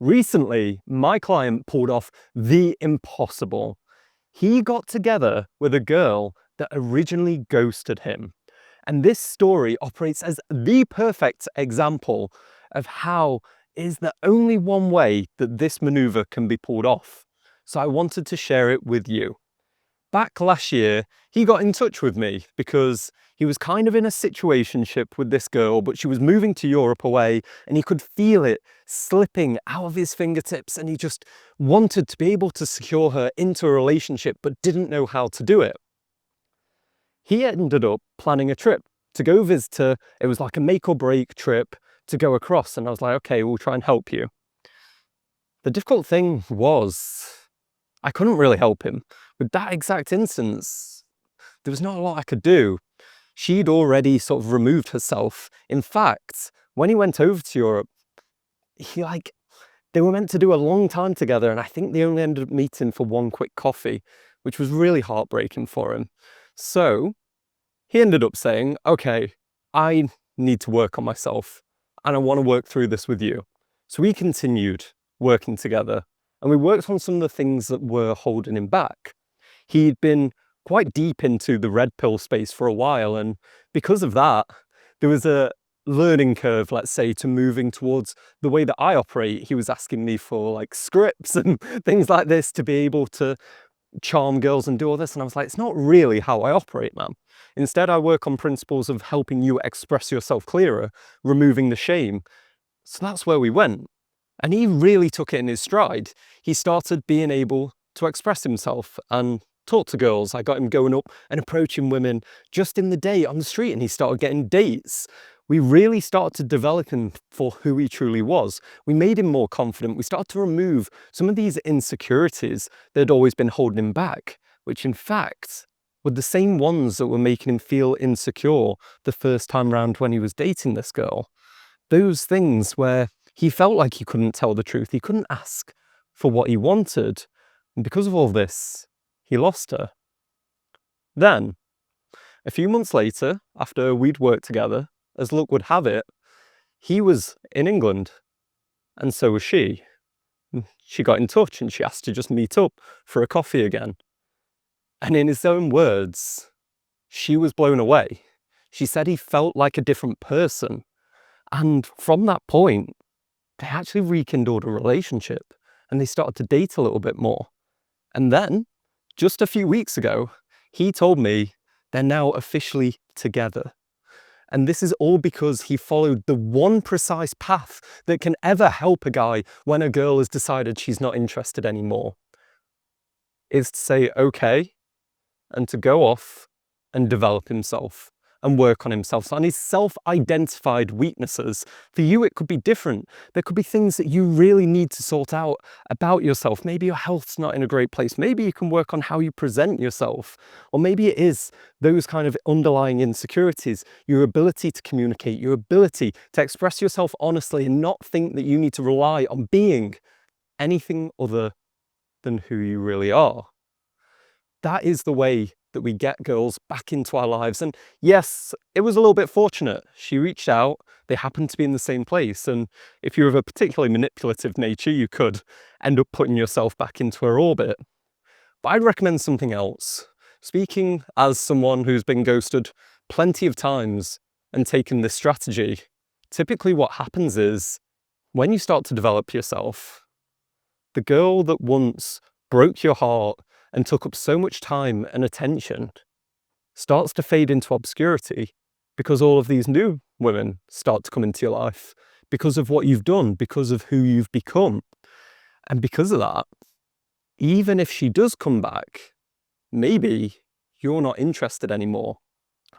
Recently, my client pulled off the impossible. He got together with a girl that originally ghosted him. And this story operates as the perfect example of how is the only one way that this maneuver can be pulled off. So I wanted to share it with you. Back last year, he got in touch with me because he was kind of in a situationship with this girl, but she was moving to Europe away and he could feel it slipping out of his fingertips and he just wanted to be able to secure her into a relationship, but didn't know how to do it. He ended up planning a trip to go visit her. It was like a make or break trip to go across. And I was like, okay, we'll try and help you. The difficult thing was I couldn't really help him. With that exact instance, there was not a lot I could do. She'd already sort of removed herself. In fact, when he went over to Europe, they were meant to do a long time together, and I think they only ended up meeting for one quick coffee, which was really heartbreaking for him. So he ended up saying, okay, I need to work on myself and I want to work through this with you. So we continued working together and we worked on some of the things that were holding him back. He'd been quite deep into the red pill space for a while, and because of that, there was a learning curve, let's say, to moving towards the way that I operate. He was asking me for like scripts and things like this to be able to charm girls and do all this, and I was like, it's not really how I operate, man. Instead, I work on principles of helping you express yourself clearer, removing the shame. So that's where we went. And he really took it in his stride. He started being able to express himself and talk to girls. I got him going up and approaching women just in the day on the street, and he started getting dates. We really started to develop him for who he truly was. We made him more confident. We started to remove some of these insecurities that had always been holding him back, which in fact were the same ones that were making him feel insecure the first time round when he was dating this girl. Those things where he felt like he couldn't tell the truth. He couldn't ask for what he wanted. And because of all this, he lost her. Then, a few months later, after we'd worked together, as luck would have it, he was in England, and so was she. She got in touch and she asked to just meet up for a coffee again. And in his own words, she was blown away. She said he felt like a different person. And from that point, they actually rekindled a relationship and they started to date a little bit more. And then, just a few weeks ago, he told me they're now officially together. And this is all because he followed the one precise path that can ever help a guy when a girl has decided she's not interested anymore. Is to say okay and to go off and develop himself and work on himself, on his self-identified weaknesses. For you, it could be different. There could be things that you really need to sort out about yourself. Maybe your health's not in a great place. Maybe you can work on how you present yourself. Or maybe it is those kind of underlying insecurities, your ability to communicate, your ability to express yourself honestly and not think that you need to rely on being anything other than who you really are. That is the way that we get girls back into our lives. And yes, it was a little bit fortunate. She reached out, they happened to be in the same place. And if you're of a particularly manipulative nature, you could end up putting yourself back into her orbit. But I'd recommend something else. Speaking as someone who's been ghosted plenty of times and taken this strategy, typically what happens is when you start to develop yourself, the girl that once broke your heart and took up so much time and attention starts to fade into obscurity because all of these new women start to come into your life because of what you've done, because of who you've become. And because of that, even if she does come back, maybe you're not interested anymore.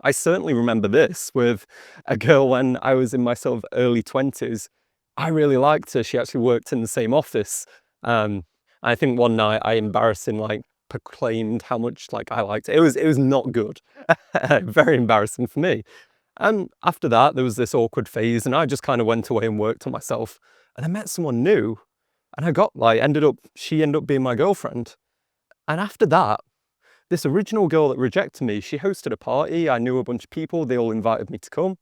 I certainly remember this with a girl when I was in my sort of early 20s. I really liked her. She actually worked in the same office. I think one night I embarrassingly proclaimed how much I liked it. It was not good. Very embarrassing for me. And after that, there was this awkward phase and I just kind of went away and worked on myself. And I met someone new and she ended up being my girlfriend. And after that, this original girl that rejected me, she hosted a party. I knew a bunch of people. They all invited me to come.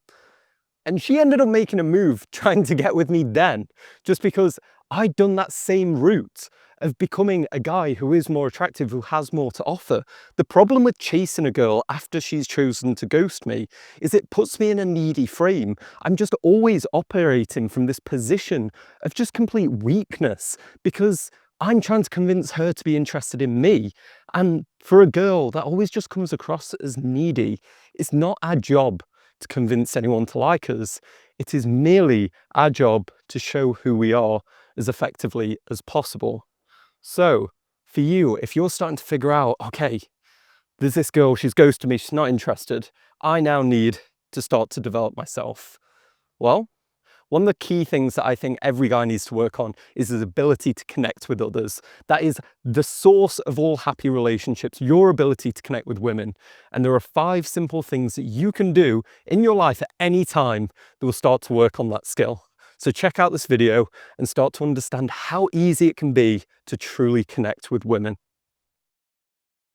And she ended up making a move trying to get with me then, just because I'd done that same route of becoming a guy who is more attractive, who has more to offer. The problem with chasing a girl after she's chosen to ghost me is it puts me in a needy frame. I'm just always operating from this position of just complete weakness because I'm trying to convince her to be interested in me. And for a girl, that always just comes across as needy. It's not our job to convince anyone to like us. It is merely our job to show who we are as effectively as possible. So for you, if you're starting to figure out, okay, there's this girl, she's ghosted me, she's not interested, I now need to start to develop myself. Well, one of the key things that I think every guy needs to work on is his ability to connect with others. That is the source of all happy relationships, your ability to connect with women. And there are 5 simple things that you can do in your life at any time that will start to work on that skill. So check out this video and start to understand how easy it can be to truly connect with women.